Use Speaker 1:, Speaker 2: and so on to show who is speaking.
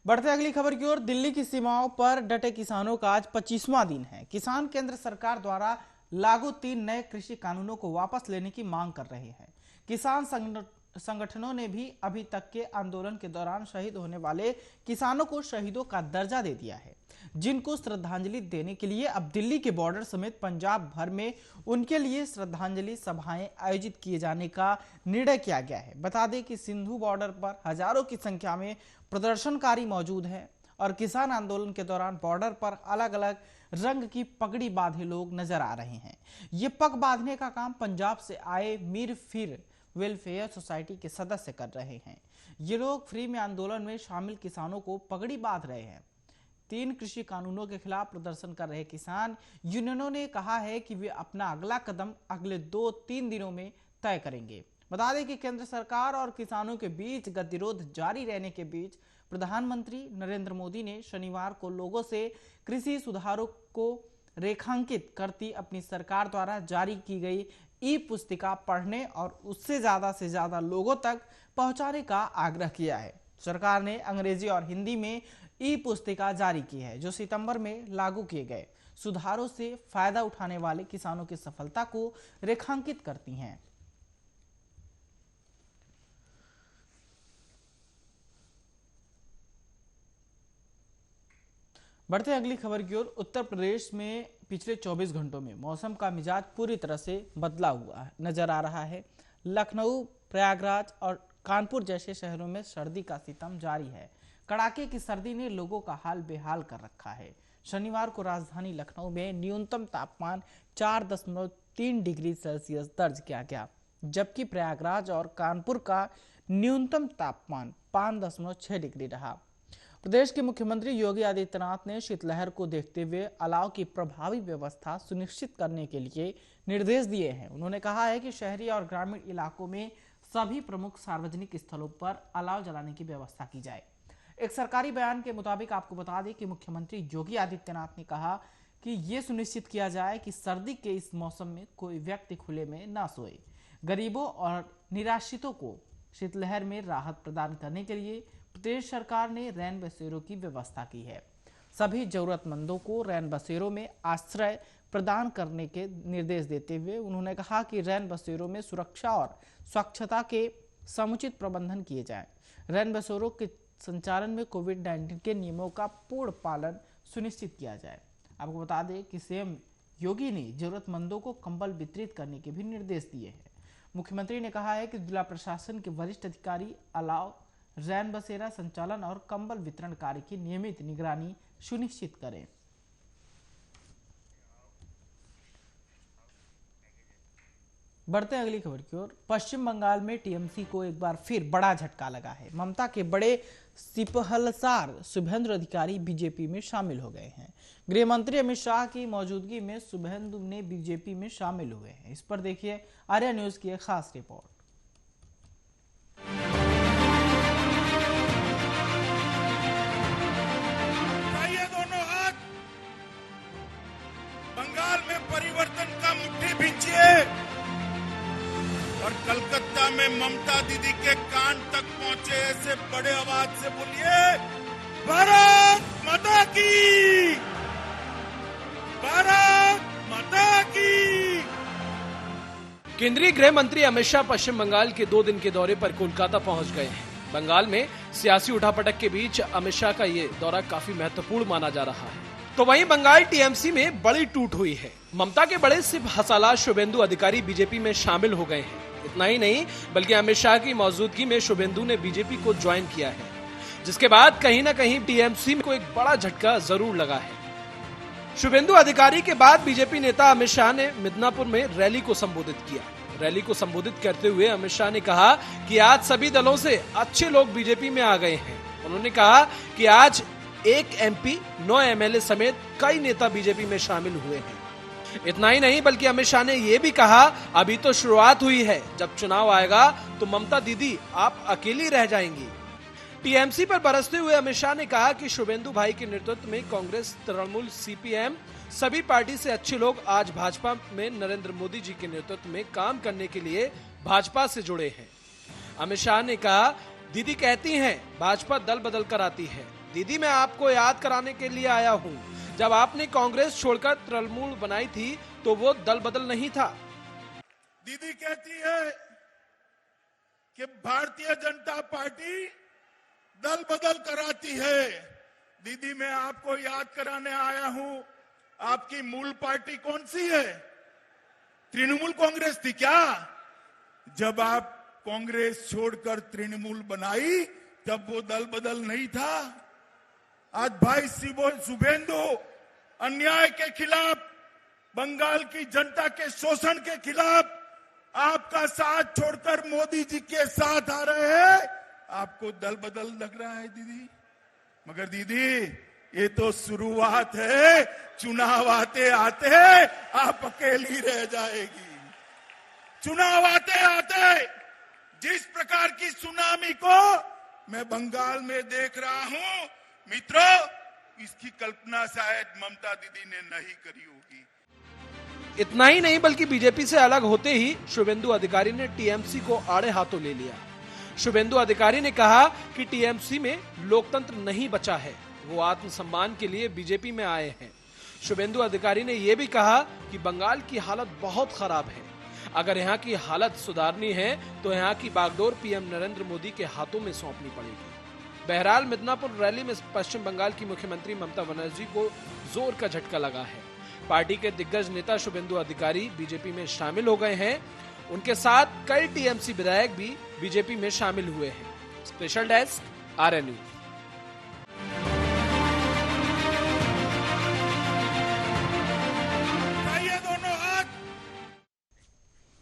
Speaker 1: बढ़ते अगली खबर की ओर। दिल्ली की सीमाओं पर डटे किसानों का आज 25वां दिन है। किसान केंद्र सरकार द्वारा लागू 3 नए कृषि कानूनों को वापस लेने की मांग कर रहे हैं। किसान संगठनों ने भी अभी तक के आंदोलन के दौरान शहीद होने वाले किसानों को शहीदों का दर्जा दे दिया है, जिनको श्रद्धांजलि देने के लिए अब दिल्ली के बॉर्डर समेत पंजाब भर में उनके लिए श्रद्धांजलि सभाएं आयोजित किए जाने का निर्णय किया गया है। बता दें कि सिंधु बॉर्डर पर हजारों की संख्या में प्रदर्शनकारी मौजूद हैं और किसान आंदोलन के दौरान बॉर्डर पर अलग अलग रंग की पगड़ी बांधे लोग नजर आ रहे हैं। ये पग बांधने का काम पंजाब से आए मीर फिर वेलफेयर सोसाइटी के सदस्य कर रहे हैं। ये लोग फ्री में आंदोलन में शामिल किसानों को पगड़ी बांध रहे हैं। 3 कृषि कानूनों के खिलाफ प्रदर्शन कर रहे किसान यूनियनों ने कहा है कि वे अपना अगला कदम अगले 2-3 दिनों में तय करेंगे। बता दें कि केंद्र सरकार और किसानों के बीच गतिरोध जारी रहने के बीच प्रधानमंत्री नरेंद्र मोदी ने शनिवार को लोगों से कृषि सुधारों को रेखांकित करती अपनी सरकार द्वारा जारी की गई ई पुस्तिका पढ़ने और उससे ज्यादा लोगों तक पहुंचाने का आग्रह किया है। सरकार ने अंग्रेजी और हिंदी में ई पुस्तिका जारी की है, जो सितंबर में लागू किए गए सुधारों से फायदा उठाने वाले किसानों की सफलता को रेखांकित करती हैं। बढ़ते अगली खबर की ओर। उत्तर प्रदेश में पिछले 24 घंटों में मौसम का मिजाज पूरी तरह से बदला हुआ नजर आ रहा है। लखनऊ, प्रयागराज और कानपुर जैसे शहरों में सर्दी का सितम जारी है। कड़ाके की सर्दी ने लोगों का हाल बेहाल कर रखा है। शनिवार को राजधानी लखनऊ में न्यूनतम तापमान 4.3 डिग्री सेल्सियस दर्ज किया गया, जबकि प्रयागराज और कानपुर का न्यूनतम तापमान 5.6 डिग्री रहा। प्रदेश के मुख्यमंत्री योगी आदित्यनाथ ने शीतलहर को देखते हुए अलाव की प्रभावी व्यवस्था सुनिश्चित करने के लिए निर्देश दिए हैं। उन्होंने कहा है कि शहरी और ग्रामीण इलाकों में सभी प्रमुख सार्वजनिक स्थलों पर अलाव जलाने की व्यवस्था की जाए। एक सरकारी बयान के मुताबिक आपको बता दें कि मुख्यमंत्री योगी आदित्यनाथ ने कहा कि ये सुनिश्चित किया जाए कि सर्दी के इस मौसम में कोई व्यक्ति खुले में ना सोए। गरीबों और निराश्रितों को शीतलहर में राहत प्रदान करने के लिए प्रदेश सरकार ने रैन बसेरों की व्यवस्था की है। सभी जरूरतमंदों को रैन बसेरों में आश्रय प्रदान करने के निर्देश देते हुए उन्होंने कहा कि रैन बसेरों में सुरक्षा और स्वच्छता के समुचित प्रबंधन किए जाएं। रैन बसेरों के संचालन में कोविड-19 के नियमों का पूर्ण पालन सुनिश्चित किया जाए। आपको बता दें कि सीएम योगी ने जरूरतमंदों को कंबल वितरित करने के भी निर्देश दिए हैं। मुख्यमंत्री ने कहा है कि जिला प्रशासन के वरिष्ठ अधिकारी अलाव, रैन बसेरा संचालन और कंबल वितरण कार्य की नियमित निगरानी सुनिश्चित करें। बढ़ते हैं अगली खबर की ओर। पश्चिम बंगाल में टीएमसी को एक बार फिर बड़ा झटका लगा है। ममता के बड़े सिपहलसार शुभेंदु अधिकारी बीजेपी में शामिल हो गए हैं। गृह मंत्री अमित शाह की मौजूदगी में शुभेंदु ने बीजेपी में शामिल हुए हैं। इस पर देखिए आर्या न्यूज की एक खास रिपोर्ट।
Speaker 2: दोनों हाथ बंगाल में परिवर्तन का मुट्ठी भींचिए और कलकत्ता में ममता दीदी के कान तक पहुंचे ऐसे बड़े आवाज से बोलिए, भारत माता की, भारत माता की।
Speaker 3: केंद्रीय गृह मंत्री अमित शाह पश्चिम बंगाल के 2 दिन के दौरे पर कोलकाता पहुंच गए हैं। बंगाल में सियासी उठापटक के बीच अमित शाह का ये दौरा काफी महत्वपूर्ण माना जा रहा है। तो वहीं बंगाल टीएमसी में बड़ी टूट हुई है। ममता के बड़े सिपहलसार शुभेंदु अधिकारी बीजेपी में शामिल हो गए हैं। इतना ही नहीं बल्कि अमित शाह की मौजूदगी में शुभेंदु ने बीजेपी को ज्वाइन किया है, जिसके बाद कहीं न कहीं टीएमसी को एक बड़ा झटका जरूर लगा है। शुभेंदु अधिकारी के बाद बीजेपी नेता अमित शाह ने मिदनापुर में रैली को संबोधित किया। रैली को संबोधित करते हुए अमित शाह ने कहा कि आज सभी दलों से अच्छे लोग बीजेपी में आ गए हैं। उन्होंने कहा कि आज 1 एमपी, 9 एमएलए समेत कई नेता बीजेपी में शामिल हुए हैं। इतना ही नहीं बल्कि अमित शाह ने यह भी कहा, अभी तो शुरुआत हुई है, जब चुनाव आएगा तो ममता दीदी आप अकेली रह जाएंगी। टीएमसी पर बरसते हुए अमित शाह ने कहा कि शुभेंदु भाई के नेतृत्व में कांग्रेस, तृणमूल, सीपीएम सभी पार्टी से अच्छे लोग आज भाजपा में नरेंद्र मोदी जी के नेतृत्व में काम करने के लिए भाजपा से जुड़े हैं। अमित शाह ने कहा दीदी कहती हैं भाजपा दल बदल कर आती है। दीदी, मैं आपको याद कराने के लिए आया हूं, जब आपने कांग्रेस छोड़कर तृणमूल बनाई थी तो वो दल बदल नहीं था।
Speaker 2: दीदी कहती है कि भारतीय जनता पार्टी दल बदल कराती है। दीदी, मैं आपको याद कराने आया हूं, आपकी मूल पार्टी कौन सी है? तृणमूल कांग्रेस थी क्या? जब आप कांग्रेस छोड़कर तृणमूल बनाई तब वो दल बदल नहीं था। आज भाई शुभेंदु अन्याय के खिलाफ, बंगाल की जनता के शोषण के खिलाफ आपका साथ छोड़कर मोदी जी के साथ आ रहे हैं। आपको दल बदल लग रहा है दीदी? मगर दीदी, ये तो शुरुआत है, चुनाव आते आते आप अकेली रह जाएगी। चुनाव आते आते जिस प्रकार की सुनामी को मैं बंगाल में देख रहा हूं, मित्रों, इसकी कल्पना शायद ममता दीदी ने नहीं करी होगी।
Speaker 3: इतना ही नहीं बल्कि बीजेपी से अलग होते ही शुभेंदु अधिकारी ने टीएमसी को आड़े हाथों ले लिया। शुभेंदु अधिकारी ने कहा कि टीएमसी में लोकतंत्र नहीं बचा है, वो आत्मसम्मान के लिए बीजेपी में आए हैं। शुभेंदु अधिकारी ने यह भी कहा कि बंगाल की हालत बहुत खराब है, अगर यहाँ की हालत सुधारनी है तो यहाँ की बागडोर पीएम नरेंद्र मोदी के हाथों में सौंपनी पड़ेगी। बहरहाल मिदनापुर रैली में पश्चिम बंगाल की मुख्यमंत्री ममता बनर्जी को जोर का झटका लगा है। पार्टी के दिग्गज नेता शुभेंदु अधिकारी बीजेपी में शामिल हो गए हैं। उनके साथ कई टीएमसी विधायक भी बीजेपी में शामिल हुए हैं। Special desk, RN news.